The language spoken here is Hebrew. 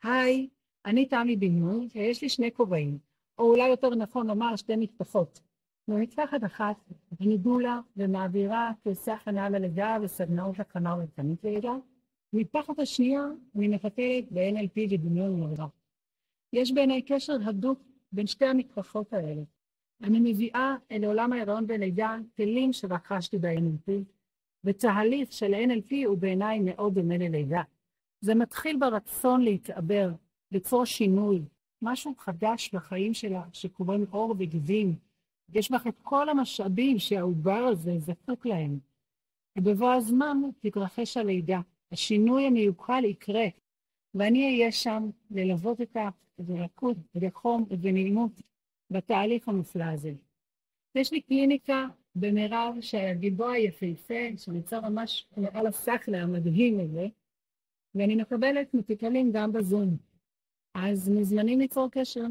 היי, אני תמי בן-נון, ויש לי שני כובעים, או אולי יותר נכון לומר שתי מטפחות. במצפחת אחת אני דולה ומעבירה קורסי הכנה ללידה וסדנאות הכנה ולתנית לידה. במטפחת השנייה אני מטפלת ב-NLP ודמיון מראה. יש בעיניי קשר הדוק בין שתי המטפחות האלה. אני מביאה אל עולם ההיריון ולידה כלים שרכשתי ב-NLP, ותהליך של NLP הוא בעיניי מאוד דומה ללידה. זה מתחיל ברצון להתעבר, ליצור שינוי, משהו חדש בחיים שלה, שקוראים אור וגבים. יש לך את כל המשאבים שהעובר הזה זקוק להם. ובבוא הזמן תתרחש הלידה. השינוי המיוחל יקרה, ואני אהיה שם ללוות אותה ברכות, בחום ובנעימות בתהליך המופלא הזה. יש לי קליניקה במירב שהגיבו היפהפה, שנמצא ממש על הסכלה המדהים הזה, ואני מקבלת מטופלים גם בזום. אז מוזמנים ליצור קשר